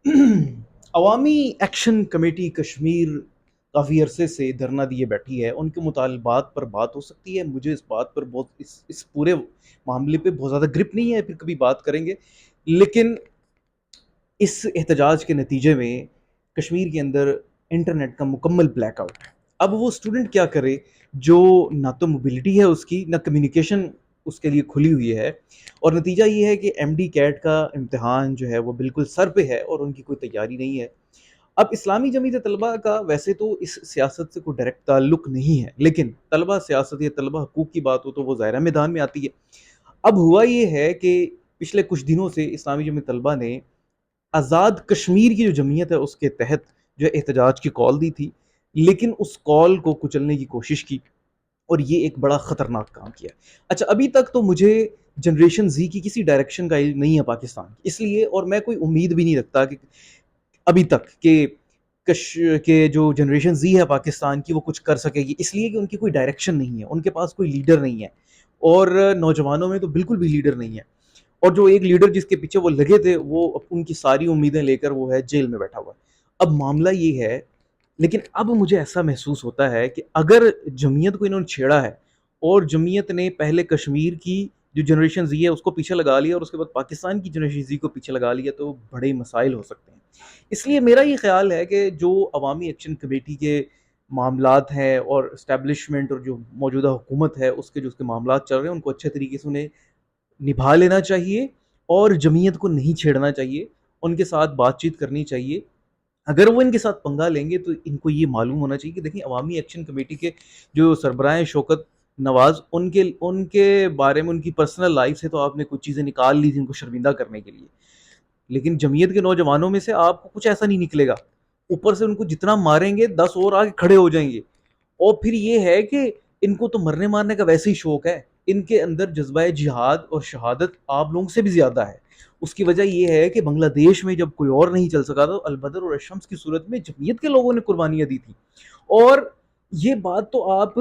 عوامی action committee Kashmir کافی عرصے سے دھرنا دیے بیٹھی ہے. ان کے مطالبات پر بات ہو سکتی ہے. مجھے اس بات پر بہت اس پورے معاملے پہ بہت زیادہ گرپ نہیں ہے, پھر کبھی بات کریں گے. لیکن اس احتجاج کے نتیجے میں کشمیر کے اندر انٹرنیٹ کا مکمل بلیک آؤٹ ہے. اب وہ اسٹوڈنٹ کیا کرے جو نہ تو موبلٹی ہے اس کی, نہ کمیونیکیشن اس کے لیے کھلی ہوئی ہے, اور نتیجہ یہ ہے کہ ایم ڈی کیٹ کا امتحان جو ہے وہ بالکل سر پہ ہے اور ان کی کوئی تیاری نہیں ہے. اب اسلامی جمعیت طلبہ کا ویسے تو اس سیاست سے کوئی ڈائریکٹ تعلق نہیں ہے, لیکن طلبہ سیاست یا طلبہ حقوق کی بات ہو تو وہ ظاہرہ میدان میں آتی ہے. اب ہوا یہ ہے کہ پچھلے کچھ دنوں سے اسلامی جمعیت طلبہ نے آزاد کشمیر کی جو جمعیت ہے اس کے تحت جو احتجاج کی کال دی تھی, لیکن اس کال کو کچلنے کی کوشش کی اور یہ ایک بڑا خطرناک کام کیا. اچھا, ابھی تک تو مجھے جنریشن زی کی کسی ڈائریکشن کا علم نہیں ہے پاکستان کی, اس لیے اور میں کوئی امید بھی نہیں رکھتا کہ ابھی تک کہ جو جنریشن زی ہے پاکستان کی وہ کچھ کر سکے گی, اس لیے کہ ان کی کوئی ڈائریکشن نہیں ہے, ان کے پاس کوئی لیڈر نہیں ہے, اور نوجوانوں میں تو بالکل بھی لیڈر نہیں ہے. اور جو ایک لیڈر جس کے پیچھے وہ لگے تھے وہ ان کی ساری امیدیں لے کر وہ ہے جیل میں بیٹھا ہوا ہے. اب معاملہ یہ ہے, لیکن اب مجھے ایسا محسوس ہوتا ہے کہ اگر جمعیت کو انہوں نے چھیڑا ہے اور جمعیت نے پہلے کشمیر کی جو جنریشن زی ہے اس کو پیچھے لگا لیا اور اس کے بعد پاکستان کی جنریشن زی کو پیچھے لگا لیا, تو بڑے مسائل ہو سکتے ہیں. اس لیے میرا یہ خیال ہے کہ جو عوامی ایکشن کمیٹی کے معاملات ہیں اور اسٹیبلشمنٹ اور جو موجودہ حکومت ہے اس کے معاملات چل رہے ہیں ان کو اچھے طریقے سے انہیں نبھا لینا چاہیے اور جمعیت کو نہیں چھیڑنا چاہیے, ان کے ساتھ بات چیت کرنی چاہیے. اگر وہ ان کے ساتھ پنگا لیں گے تو ان کو یہ معلوم ہونا چاہیے کہ دیکھیں عوامی ایکشن کمیٹی کے جو سربراہ ہیں شوکت نواز, ان کے بارے میں ان کی پرسنل لائف سے تو آپ نے کچھ چیزیں نکال لی تھی ان کو شرمندہ کرنے کے لیے, لیکن جمعیت کے نوجوانوں میں سے آپ کو کچھ ایسا نہیں نکلے گا. اوپر سے ان کو جتنا ماریں گے 10 اور آگے کھڑے ہو جائیں گے. اور پھر یہ ہے کہ ان کو تو مرنے مارنے کا ویسے ہی شوق ہے, ان کے اندر جذبہ جہاد اور شہادت آپ لوگوں سے بھی زیادہ ہے. اس کی وجہ یہ ہے کہ بنگلہ دیش میں جب کوئی اور نہیں چل سکا تو البدر اور الشمس کی صورت میں جمعیت کے لوگوں نے قربانیاں دی تھی. اور یہ بات تو آپ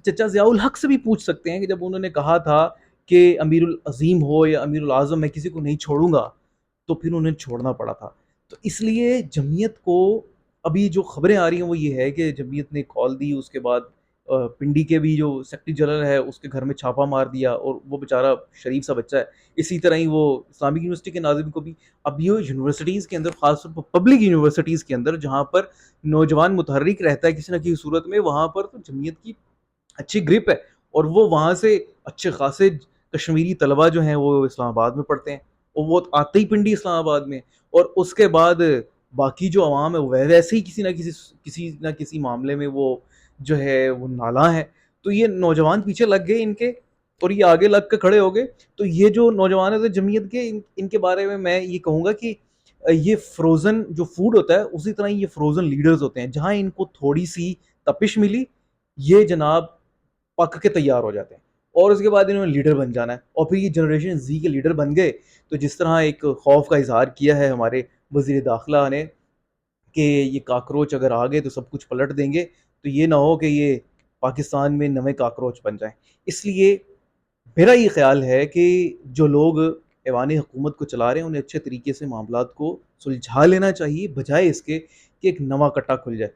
چچا ضیاء الحق سے بھی پوچھ سکتے ہیں کہ جب انہوں نے کہا تھا کہ امیر العظیم ہو یا امیر العظم میں کسی کو نہیں چھوڑوں گا, تو پھر انہیں چھوڑنا پڑا تھا. تو اس لیے جمعیت کو ابھی جو خبریں آ رہی ہیں وہ یہ ہے کہ جمعیت نے کال دی, اس کے بعد پنڈی کے بھی جو سیکٹری جنرل ہے اس کے گھر میں چھاپا مار دیا, اور وہ بیچارہ شریف سا بچہ ہے. اسی طرح ہی وہ اسلامک یونیورسٹی کے ناظم کو بھی, اب یہ یونیورسٹیز کے اندر خاص طور پر پبلک یونیورسٹیز کے اندر جہاں پر نوجوان متحرک رہتا ہے کسی نہ کسی صورت میں, وہاں پر تو جمعیت کی اچھی گرپ ہے, اور وہ وہاں سے اچھے خاصے کشمیری طلبہ جو ہیں وہ اسلام آباد میں پڑھتے ہیں, اور وہ آتے ہی پنڈی اسلام آباد میں, اور اس کے بعد باقی جو عوام ہے وہ ویسے ہی کسی نہ کسی معاملے میں وہ جو ہے وہ نالاں ہے. تو یہ نوجوان پیچھے لگ گئے ان کے, اور یہ آگے لگ کے کھڑے ہو گئے. تو یہ جو نوجوان ہیں جمعیت کے, ان کے بارے میں یہ کہوں گا کہ یہ فروزن جو فوڈ ہوتا ہے اسی طرح یہ فروزن لیڈرز ہوتے ہیں, جہاں ان کو تھوڑی سی تپش ملی یہ جناب پک کے تیار ہو جاتے ہیں, اور اس کے بعد انہوں نے لیڈر بن جانا ہے. اور پھر یہ جنریشن زی کے لیڈر بن گئے تو جس طرح ایک خوف کا اظہار کیا ہے ہمارے وزیر داخلہ نے کہ یہ کاکروچ اگر آ گئے تو سب کچھ پلٹ دیں گے, تو یہ نہ ہو کہ یہ پاکستان میں نئے کاکروچ بن جائیں. اس لیے میرا یہ خیال ہے کہ جو لوگ ایوان حکومت کو چلا رہے ہیں انہیں اچھے طریقے سے معاملات کو سلجھا لینا چاہیے, بجائے اس کے کہ ایک نواں کٹا کھل جائے.